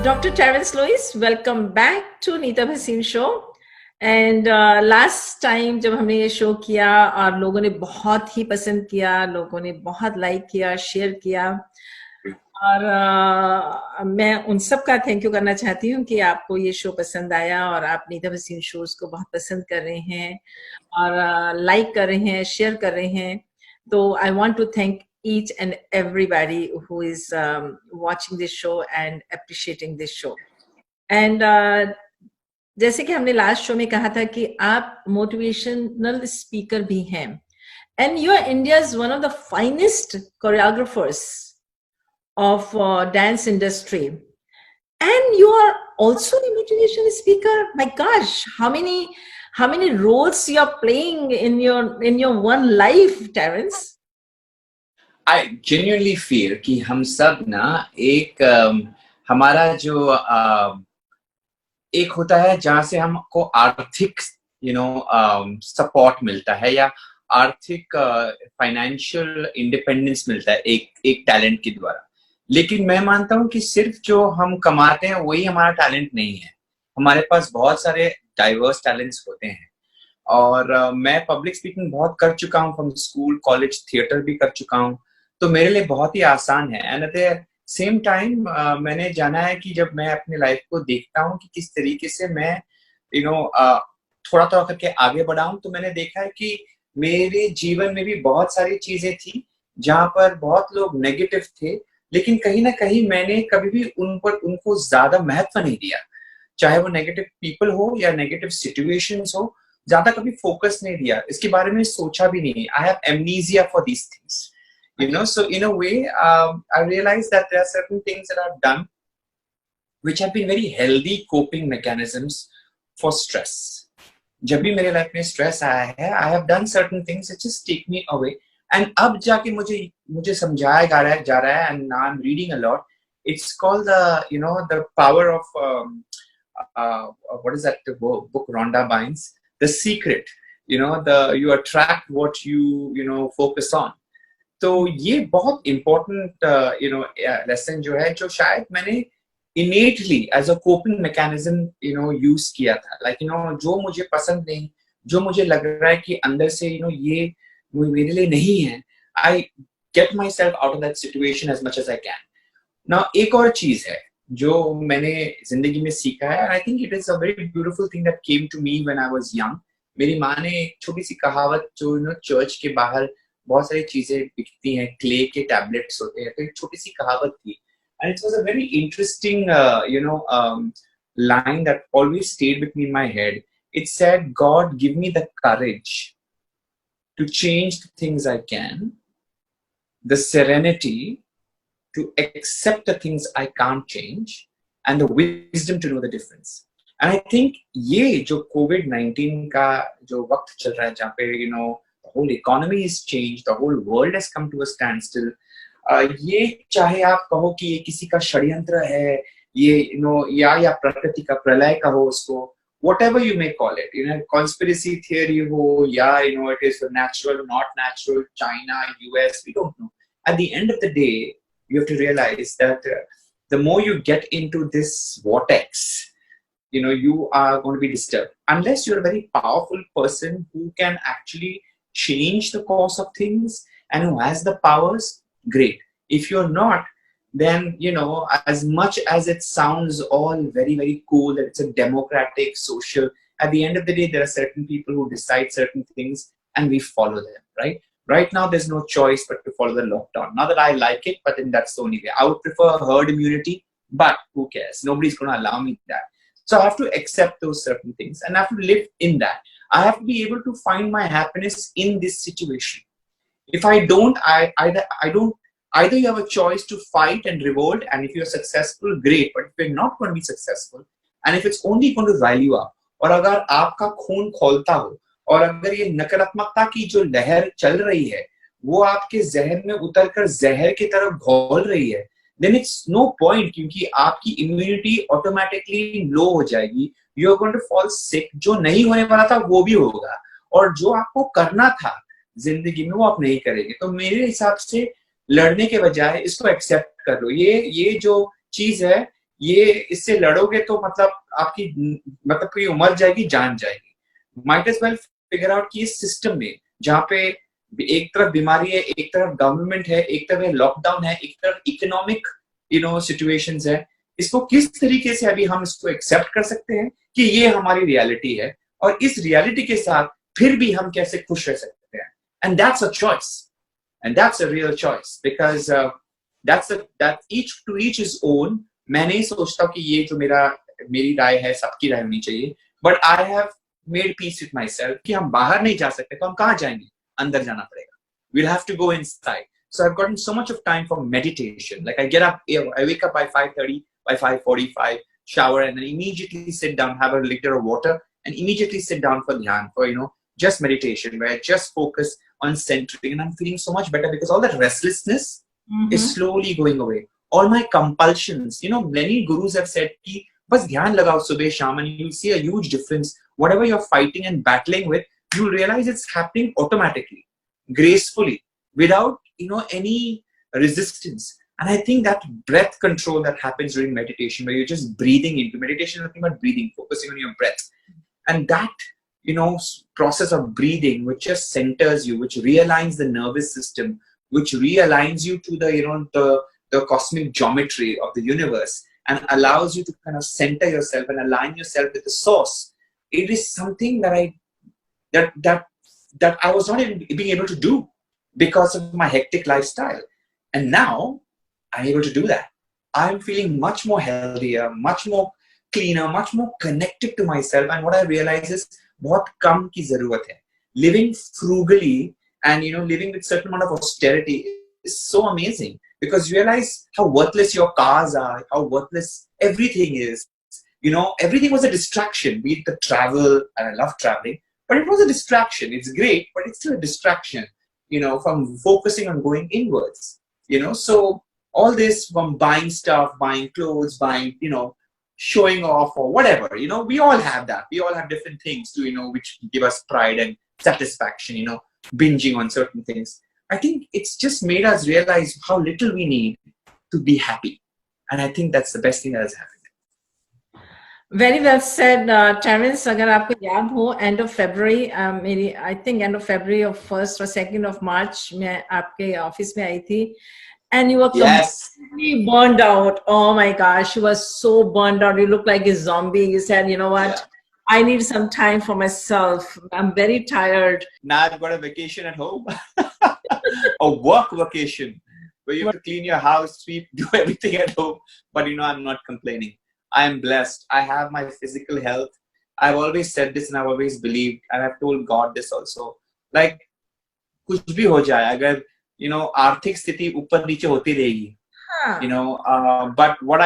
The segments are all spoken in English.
Dr. Terence Lewis, welcome back to Neeta Bhasin show. And last time जब हमने ये show किया और लोगों ने बहुत ही पसंद किया, लोगों ने बहुत लाइक किया, शेयर किया, और मैं उन सब का थैंक यू करना चाहती हूँ कि आपको ये शो पसंद आया और आप नीता भसीन शोज को बहुत पसंद कर रहे हैं और लाइक कर रहे हैं, शेयर कर रहे हैं. तो I want to thank each and everybody who is watching this show and appreciating this show. And जैसे कि हमने लास्ट शो में कहा था कि आप मोटिवेशनल स्पीकर भी हैं, and you are India's one of the finest choreographers of dance industry, and you are also a motivational speaker. My gosh, how many roles you are playing in your one life, Terence? I genuinely feel कि हम सब ना एक हमारा जो एक होता है जहाँ से हमको आर्थिक सपोर्ट मिलता है या आर्थिक फाइनेंशियल इंडिपेंडेंस मिलता है एक टैलेंट के द्वारा. लेकिन मैं मानता हूँ कि सिर्फ जो हम कमाते हैं वही हमारा टैलेंट नहीं है. हमारे पास बहुत सारे डाइवर्स टैलेंट्स होते हैं और मैं पब्लिक स्पीकिंग बहुत कर चुका हूँ, फ्रॉम स्कूल, कॉलेज, थिएटर भी कर चुका हूँ, तो मेरे लिए बहुत ही आसान है. And at the same time मैंने जाना है कि जब मैं अपनी लाइफ को देखता हूँ कि किस तरीके से मैं थोड़ा थोड़ा करके आगे बढ़ा हूँ, तो मैंने देखा है कि मेरे जीवन में भी बहुत सारी चीजें थी जहाँ पर बहुत लोग नेगेटिव थे, लेकिन कहीं ना कहीं मैंने कभी भी उनको ज्यादा महत्व नहीं दिया. चाहे वो नेगेटिव पीपल हो या नेगेटिव सिचुएशंस हो, ज्यादा कभी फोकस नहीं दिया, इसके बारे में सोचा भी नहीं. I have amnesia for these things. So in a way, I realized that there are certain things that I've done which have been very healthy coping mechanisms for stress. जब भी मेरे लाइफ में स्ट्रेस आया है, I have done certain things that just take me away. And अब जाके मुझे समझाया जा रहा है, and now I'm reading a lot. It's called the power of what is that book Rhonda Bynes, The Secret. You attract what you focus on. तो ये बहुत इम्पोर्टेंट लेसन जो है, जो शायद मैंने innately as a coping mechanism use किया था. लाइक जो मुझे पसंद नहीं, जो मुझे लग रहा है कि अंदर से ये मेरे लिए नहीं है, I get myself out of that situation as much as I can. Now एक और चीज है जो मैंने जिंदगी में सीखा है, I think it is a very beautiful thing that came to me when I was young. मेरी माँ ने एक छोटी सी कहावत, जो चर्च के बाहर बहुत सारी चीजें बिकती हैं, क्ले के टैबलेट्स होते हैं, तो एक छोटी सी कहावत थी, and it was a very interesting line that always stayed with me in my head. It said, God, give me the courage to change the things I can, the serenity to accept the things I can't change, and the wisdom to know the difference. And I think ये जो COVID-19 का जो वक्त चल रहा है, जहाँ पे the whole economy is changed, the whole world has come to a standstill. ये चाहे आप कहो कि ये किसी का षड्यंत्र है, ये या प्रकृति का प्रलय का हो, उसको whatever you may call it, conspiracy theory हो, या it is natural, not natural, China, US, we don't know. At the end of the day, you have to realize that the more you get into this vortex, you are going to be disturbed. Unless you're a very powerful person who can actually change the course of things and who has the powers, great. If you're not, then as much as it sounds all very, very cool, that it's a democratic, social, at the end of the day, there are certain people who decide certain things and we follow them, right? Right now, there's no choice but to follow the lockdown. Not that I like it, but then that's the only way. I would prefer herd immunity, but who cares? Nobody's going to allow me that. So I have to accept those certain things and I have to live in that. I have to be able to find my happiness in this situation. If I don't, either you have a choice to fight and revolt, and if you're successful, great. But if you're not going to be successful, and if it's only going to rile you up, और अगर आपका खून खौलता हो, और अगर ये नकारात्मकता की जो लहर चल रही है, वो आपके जहन में उतरकर जहर की तरफ घोल रही है, then it's no point, क्योंकि आपकी इम्यूनिटी ऑटोमेटिकली लो हो जाएगी. You are going to fall sick. जो नहीं होने वाला था वो भी होगा, और जो आपको करना था जिंदगी में वो आप नहीं करेंगे. तो मेरे हिसाब से लड़ने के बजाय इसको एक्सेप्ट कर लो. ये जो चीज है, ये इससे लड़ोगे तो मतलब आपकी मतलब कोई उम्र जाएगी, जान जाएगी। Might as well figure out कि इस सिस्टम में जहाँ पे एक तरफ बीमारी है, एक तरफ गवर्नमेंट है, एक तरफ लॉकडाउन है, एक तरफ इकोनॉमिक सिचुएशंस है, इसको किस तरीके से अभी हम इसको एक्सेप्ट कर सकते हैं कि ये हमारी रियलिटी है, और इस रियलिटी के साथ फिर भी हम कैसे खुश रह सकते हैं। And that's a choice, and that's a real choice, because that each to each is own. मैं नहीं सोचता कि ये जो मेरी राय है सबकी राय होनी चाहिए, but I have made peace with my self कि हम बाहर नहीं जा सकते तो हम कहाँ जाएंगे, अंदर जाना पड़ेगा। We'll have to go inside. So I've gotten so much of time for meditation. Like I get up, I wake up by 5:30, by 5:45, shower, and then immediately sit down, have a liter of water, and immediately sit down for dhyan, for just meditation, where I just focus on centering, and I'm feeling so much better because all that restlessness is slowly going away. All my compulsions, many gurus have said ki bas dhyan lagao subah sham, and you'll see a huge difference. Whatever you're fighting and battling with, you'll realize it's happening automatically, gracefully, without any resistance. And I think that breath control that happens during meditation, where you're just breathing into meditation, nothing but breathing, focusing on your breath, and that process of breathing, which just centers you, which realigns the nervous system, which realigns you to the cosmic geometry of the universe, and allows you to kind of center yourself and align yourself with the source. It is something that I was not even being able to do because of my hectic lifestyle. And now I'm able to do that. I'm feeling much more healthier, much more cleaner, much more connected to myself. And what I realize is, बहुत कम की जरूरत है. Living frugally and living with certain amount of austerity is so amazing, because you realize how worthless your cars are, how worthless everything is. Everything was a distraction, be it the travel, and I love traveling, but it was a distraction. It's great, but it's still a distraction, from focusing on going inwards. So all this, from buying stuff, buying clothes, buying, showing off or whatever, we all have that. We all have different things to, which give us pride and satisfaction, binging on certain things. I think it's just made us realize how little we need to be happy. And I think that's the best thing that has happened. Very well said, Terence. अगर आपको याद हो, end of February, I think end of February or 1st or 2nd of March, मैं आपके office में आई थी, and you were completely burned out. Oh my gosh, you were so burned out. You looked like a zombie. You said, you know what? Yeah. I need some time for myself. I'm very tired. Now I've got a vacation at home, a work vacation, where you have to clean your house, sweep, do everything at home. But I'm not complaining. I am blessed. I have my physical health. I've always said this, and I've always believed, and I've told God this also. Like, कुछ भी हो जाए, अगर आर्थिक स्थिति ऊपर नीचे होती रहेगी, but what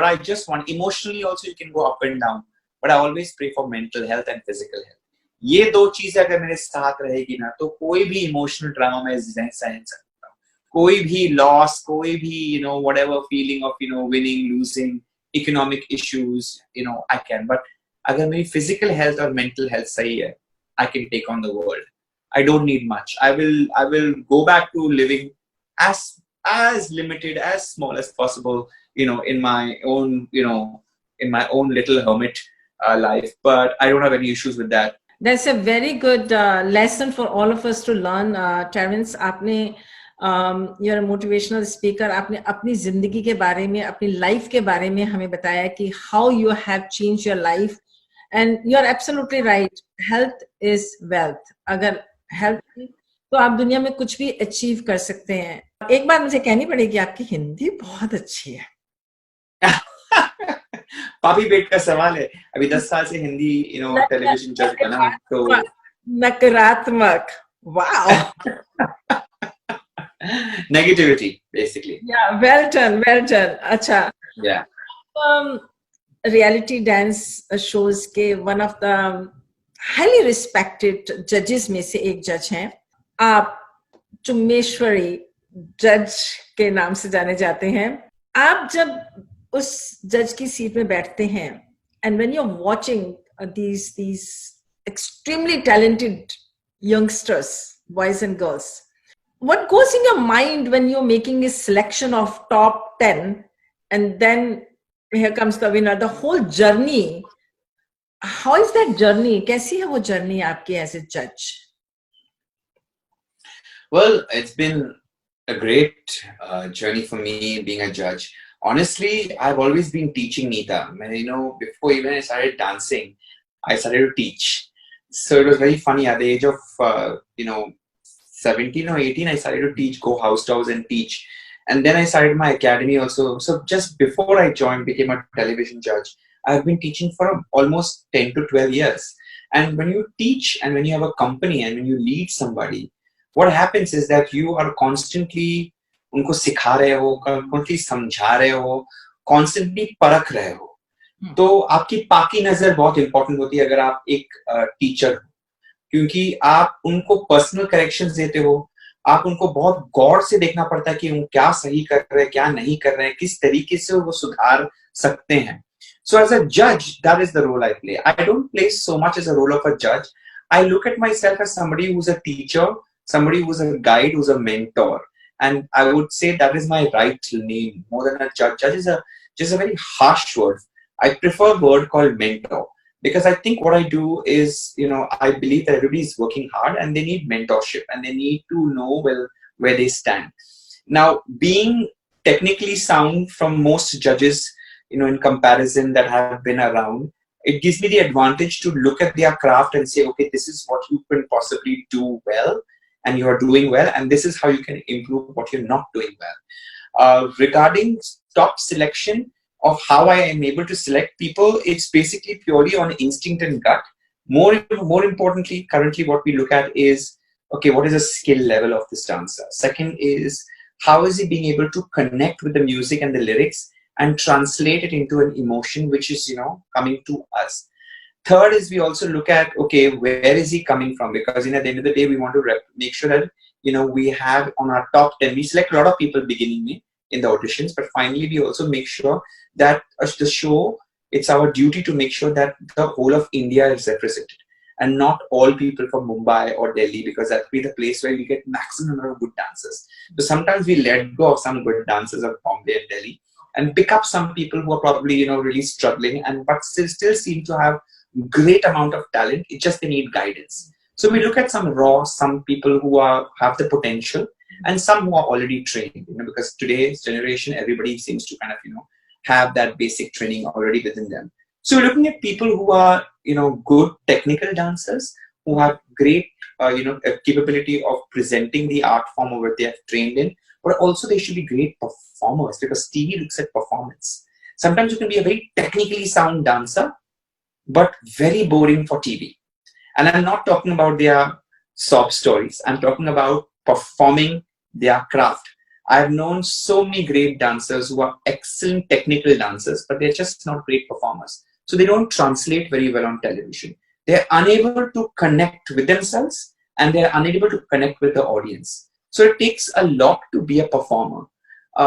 I just want, emotionally also you can go up and down, but I always pray for mental health and physical health. ये दो चीजें अगर मेरे साथ रहेगी ना, तो कोई भी इमोशनल ड्रामा में सहन सकता हूँ, कोई भी लॉस, कोई भी whatever feeling of winning, losing, economic issues, I can. But अगर मेरी physical health और mental health सही है, I can take on the world. I don't need much. I will go back to living as limited, as small as possible, in my own, in my own little hermit life. But I don't have any issues with that. That's a very good lesson for all of us to learn, Terence. आपने you're a motivational speaker. आपने अपनी जिंदगी के बारे में, अपनी life के बारे में हमें बताया कि how you have changed your life, and you're absolutely right. Health is wealth. अगर हेल्थ तो आप दुनिया में कुछ भी अचीव कर सकते हैं। एक बात मुझे कहनी पड़ेगी, आपकी हिंदी बहुत अच्छी है। पापी पेट का सवाल है। अभी 10 साल से हिंदी टेलीविजन चल रहा है ना, तो नकारात्मक, वाओ। Negativity basically. या वेल डन, वेल डन। अच्छा, या रियलिटी डांस शोज के one of the highly respected जजेस में से एक जज हैं आप, चुम्मेश्वरी जज के नाम से जाने जाते हैं। आप जब उस जज की सीट में बैठते हैं, and when you are watching these extremely talented youngsters, boys and girls, what goes in your mind when you're making a selection of top 10 and then Here comes the winner. The whole journey. How is that journey? कैसी है वो journey आपकी as a judge? Well, it's been a great journey for me being a judge. Honestly, I've always been teaching Neeta. Before even I started dancing, I started to teach. So it was very funny. At the age of 17 or 18, I started to teach, go house to house and teach. And then I started my academy also. So just before I became a television judge, I've been teaching for almost 10 to 12 years. And when you teach and when you have a company and when you lead somebody, what happens is that you are constantly उनको सिखा रहे हो, constantly समझा रहे हो, constantly परख रहे हो. तो आपकी पाकी नजर बहुत इंपॉर्टेंट होती है अगर आप एक टीचर हो, क्योंकि आप उनको पर्सनल करेक्शंस देते हो, आप उनको बहुत गौर से देखना पड़ता है कि वो क्या सही कर रहे हैं, क्या नहीं कर रहे हैं, किस तरीके से वो सुधार सकते हैं. So as a judge, that is the role I play. I don't play so much as a role of a judge. I look at myself as somebody who's a teacher, somebody who's a guide, who's a mentor. And I would say that is my right name more than a judge. Judge is just a very harsh word. I prefer a word called mentor, because I think what I do is, I believe that everybody is working hard and they need mentorship and they need to know where they stand. Now, being technically sound from most judges, in comparison that have been around, it gives me the advantage to look at their craft and say, okay, this is what you can possibly do well and you are doing well, and this is how you can improve what you're not doing well. Regarding top selection of how I am able to select people, it's basically purely on instinct and gut. More importantly, currently what we look at is, okay, what is the skill level of this dancer? Second is, how is he being able to connect with the music and the lyrics and translate it into an emotion which is, coming to us. Third is, we also look at, okay, where is he coming from? Because at the end of the day, we want to make sure that, we have on our top 10, we select a lot of people beginning in the auditions, but finally we also make sure that the show, it's our duty to make sure that the whole of India is represented and not all people from Mumbai or Delhi, because that will be the place where we get maximum number of good dancers. So sometimes we let go of some good dancers of Bombay and Delhi and pick up some people who are probably, really struggling but still seem to have great amount of talent. It's just they need guidance. So we look at some people who have the potential and some who are already trained, because today's generation, everybody seems to kind of, have that basic training already within them. So we're looking at people who are, good technical dancers, who have great, capability of presenting the art form or what they have trained in, but also they should be great performers, because TV looks at performance. Sometimes you can be a very technically sound dancer, but very boring for TV. And I'm not talking about their sob stories. I'm talking about performing their craft. I've known so many great dancers who are excellent technical dancers, but they're just not great performers. So they don't translate very well on television. They're unable to connect with themselves and they're unable to connect with the audience. So it takes a lot to be a performer.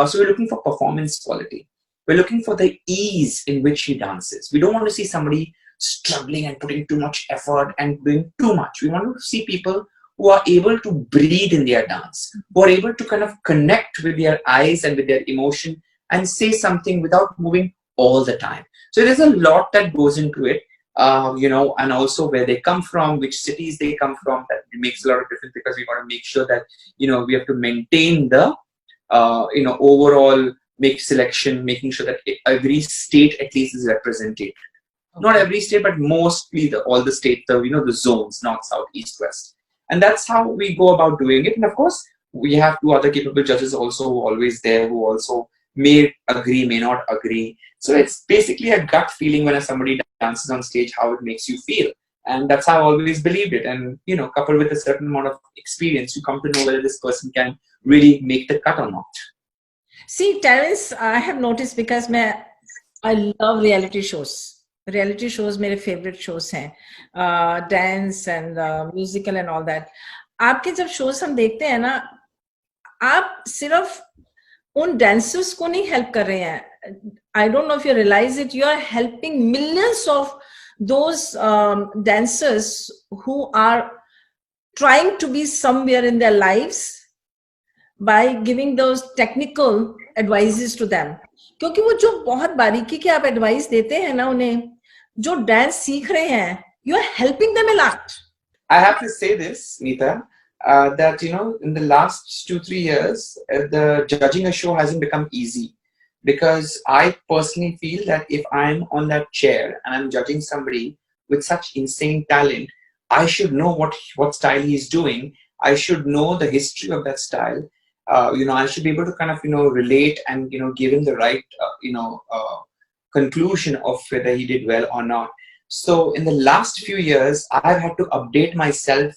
So we're looking for performance quality. We're looking for the ease in which he dances. We don't want to see somebody struggling and putting too much effort and doing too much. We want to see people who are able to breathe in their dance, who are able to kind of connect with their eyes and with their emotion and say something without moving all the time. So there's a lot that goes into it, and also where they come from, which cities they come from. That makes a lot of difference, because we want to make sure that, we have to maintain the, overall make selection, making sure that every state at least is represented. Okay. Not every state, but mostly all the states, the zones, north, south, east, west. And that's how we go about doing it. And of course, we have two other capable judges also who are always there, who also may agree, may not agree. So it's basically a gut feeling when somebody dances on stage, how it makes you feel. And that's how I always believed it. And, coupled with a certain amount of experience, you come to know whether this person can really make the cut or not. See, Terence, I have noticed, because I love reality shows. Reality shows मेरे favorite shows हैं, dance and musical and all that. आपके जब shows हम देखते हैं ना, आप सिर्फ उन dancers को नहीं help कर रहे हैं. I don't know if you realize it. You are helping millions of those dancers who are trying to be somewhere in their lives by giving those technical advices to them. क्योंकि वो जो बहुत बारीकी के आप एडवाइस देते हैं ना उन्हें, जो डांस सीख रहे हैं, you are helping them a lot. I have to say this, Neeta, that in the last 2-3 years, the judging a show hasn't become easy because I personally feel that if I'm on that chair and I'm judging somebody with such insane talent, I should know what style he's doing. I should know the history of that style. I should be able to kind of relate and give him the right conclusion of whether he did well or not. So in the last few years, I've had to update myself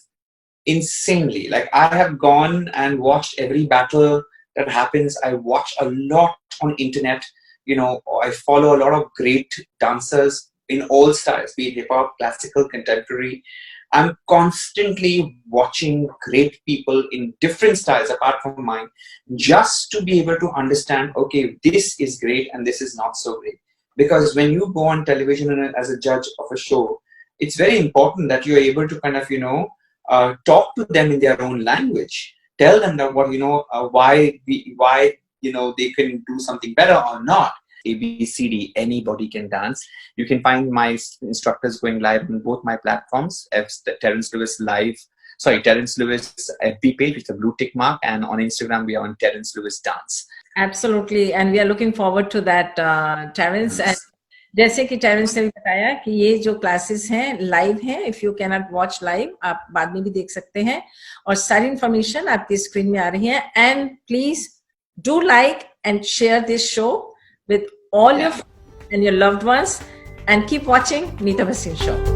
insanely. Like I have gone and watched every battle that happens. I watch a lot on internet. I follow a lot of great dancers in all styles, be it hip hop, classical, contemporary. I'm constantly watching great people in different styles apart from mine, just to be able to understand, okay, this is great and this is not so great. Because when you go on television and as a judge of a show, it's very important that you're able to kind of talk to them in their own language, tell them that why they can do something better or not. ABCD, anybody can dance. You can find my instructors going live on both my platforms, Terence Lewis live, Terence Lewis FB page with a blue tick mark, and on Instagram we are on Terence Lewis Dance. Absolutely, and we are looking forward to that, Terence. And जैसे कि Terrence ने भी बताया कि ये जो classes हैं live हैं, if you can not watch live आप बाद में भी देख सकते हैं, और सारी इंफॉर्मेशन आपकी स्क्रीन में आ रही है. And please do like and share this show with all your friends and your loved ones, and keep watching Neeta Bhasin Show.